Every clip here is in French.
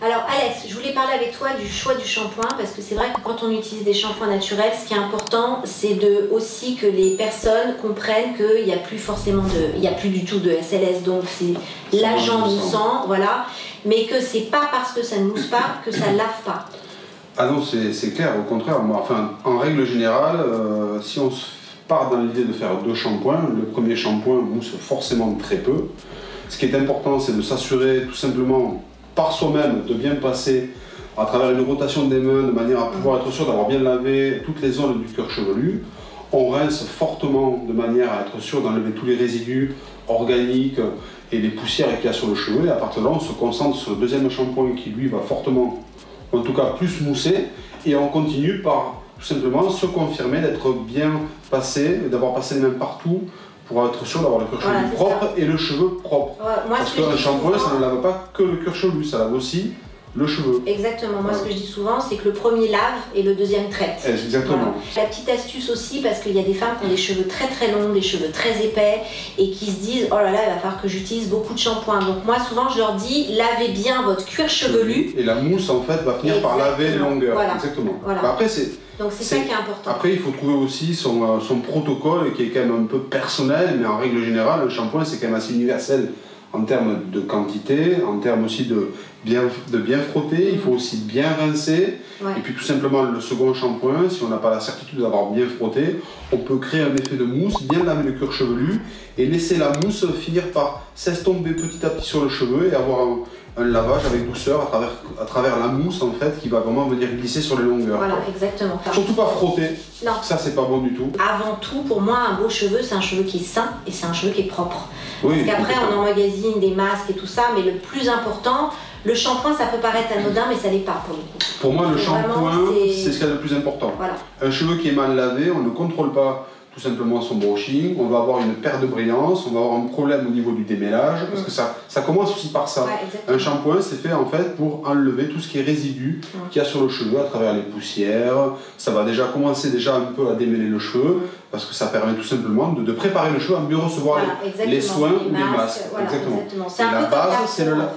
Alors Alex, je voulais parler avec toi du choix du shampoing parce que c'est vrai que quand on utilise des shampoings naturels, ce qui est important, c'est aussi que les personnes comprennent qu'il n'y a plus forcément il n'y a plus du tout de SLS, donc c'est l'agent moussant, voilà, mais que c'est pas parce que ça ne mousse pas que ça lave pas. Ah non, c'est clair, au contraire. Moi, enfin, en règle générale, si on part dans l'idée de faire 2 shampoings, le premier shampoing mousse forcément très peu. Ce qui est important, c'est de s'assurer tout simplement par soi-même de bien passer à travers une rotation des mains de manière à pouvoir être sûr d'avoir bien lavé toutes les zones du cuir chevelu. On rince fortement de manière à être sûr d'enlever tous les résidus organiques et les poussières qu'il y a sur le cheveu. Et à partir de là, on se concentre sur le deuxième shampoing qui lui va fortement, en tout cas plus mousser. Et on continue par tout simplement se confirmer d'être bien passé, d'avoir passé les mains partout, pour être sûr d'avoir le cuir chevelu propre et le cheveu propre. Parce qu'un shampoing, ça ne lave pas que le cuir chevelu, ça lave aussi le cheveu. Exactement, moi ce que je dis souvent, c'est que le premier lave et le deuxième traite. Exactement. Voilà. La petite astuce aussi, parce qu'il y a des femmes qui ont des cheveux très très longs, des cheveux très épais, et qui se disent, oh là là, il va falloir que j'utilise beaucoup de shampoing. Donc moi souvent je leur dis, lavez bien votre cuir chevelu. Et la mousse en fait va finir par laver les longueurs. Voilà. Exactement. Voilà. Bah, après, donc c'est ça qui est important. Après, il faut trouver aussi son protocole qui est quand même un peu personnel, mais en règle générale, un shampoing c'est quand même assez universel en termes de quantité, en termes aussi de bien frotter, il faut aussi bien rincer. Ouais. Et puis tout simplement le second shampoing, si on n'a pas la certitude d'avoir bien frotté, on peut créer un effet de mousse, bien laver le cuir chevelu et laisser la mousse finir par s'estomper petit à petit sur le cheveu et avoir un lavage avec douceur à travers la mousse en fait qui va vraiment venir glisser sur les longueurs. Voilà, exactement. Surtout pas frotter, non. Ça c'est pas bon du tout. Avant tout, pour moi, un beau cheveu, c'est un cheveu qui est sain et c'est un cheveu qui est propre. Oui, parce qu'après on emmagasine des masques et tout ça, mais le plus important, le shampoing ça peut paraître anodin mais ça l'est pas pour le coup. Pour moi le shampoing c'est ce qu'il y a de plus important. Voilà. Un cheveu qui est mal lavé, on ne contrôle pas tout simplement son brushing, on va avoir une perte de brillance, on va avoir un problème au niveau du démêlage, parce que ça commence aussi par ça. Ouais, un shampoing c'est fait en fait pour enlever tout ce qui est résidu qu'il y a sur le cheveu à travers les poussières, ça va déjà commencer un peu à démêler le cheveu, parce que ça permet tout simplement de préparer le cheveu à mieux recevoir les soins ou les masques. Exactement. Et la base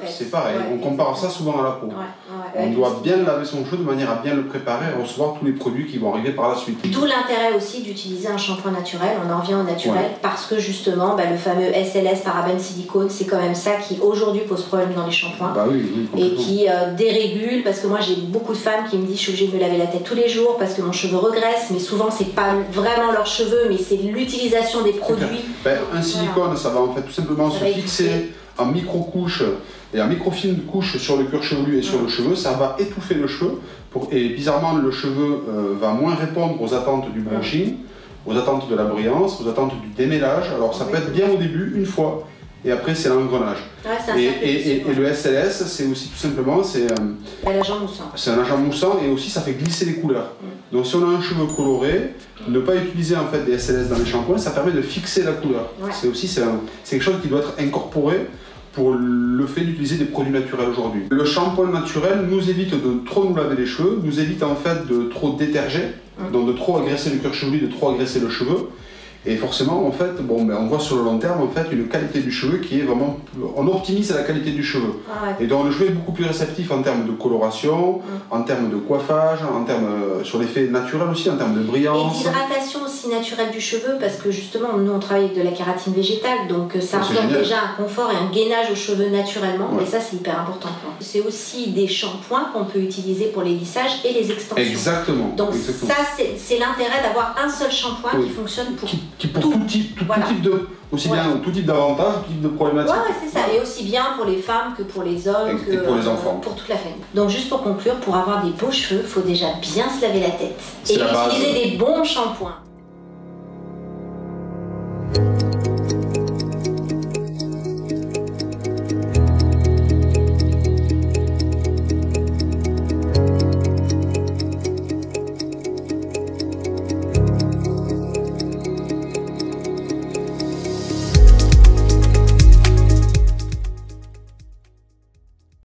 c'est pareil, on compare ça souvent à la peau. On doit bien laver son cheveu de manière à bien le préparer et recevoir tous les produits qui vont arriver par la suite. D'où l'intérêt aussi d'utiliser un shampoing naturel, on en revient au naturel, parce que justement le fameux SLS, parabènes, silicone, c'est quand même ça qui aujourd'hui pose problème dans les shampoings. Bah oui, et qui dérégule, parce que moi j'ai beaucoup de femmes qui me disent je suis obligée de me laver la tête tous les jours parce que mon cheveu regresse, mais souvent c'est pas vraiment leurs cheveux, mais c'est l'utilisation des produits. Un silicone, ça va en fait tout simplement se fixer en micro-couches et en microfilm de couches sur le cuir chevelu et sur le cheveu, ça va étouffer le cheveu et bizarrement le cheveu va moins répondre aux attentes du brushing, aux attentes de la brillance, aux attentes du démêlage. Alors ça peut être bien au début, une fois, et après c'est l'engrenage. Et le SLS, c'est aussi tout simplement c'est un agent moussant. C'est un agent moussant et aussi ça fait glisser les couleurs. Donc si on a un cheveu coloré, ne pas utiliser en fait des SLS dans les shampoings, ça permet de fixer la couleur. C'est quelque chose qui doit être incorporé pour le fait d'utiliser des produits naturels aujourd'hui. Le shampoing naturel nous évite de trop nous laver les cheveux, nous évite en fait de trop déterger, donc de trop agresser le cuir chevelu, de trop agresser le cheveu. Et forcément, en fait, on voit sur le long terme en fait, une qualité du cheveu qui est vraiment... On optimise la qualité du cheveu. Et donc le cheveu est beaucoup plus réceptif en termes de coloration, en termes de coiffage, en termes sur l'effet naturel aussi, en termes de brillance. Et d'hydratation aussi naturelle du cheveu, parce que justement, nous on travaille avec de la kératine végétale, donc ça apporte déjà un confort et un gainage aux cheveux naturellement, et ça c'est hyper important. C'est aussi des shampoings qu'on peut utiliser pour les lissages et les extensions. Exactement. Donc ça c'est l'intérêt d'avoir un seul shampoing qui fonctionne pour... Pour tout type de, aussi bien tout type d'avantages, tout type de problématiques. Ouais, c'est ça, et aussi bien pour les femmes que pour les hommes, et pour les enfants. Pour toute la famille. Donc juste pour conclure, pour avoir des beaux cheveux, il faut déjà bien se laver la tête et utiliser des bons shampoings.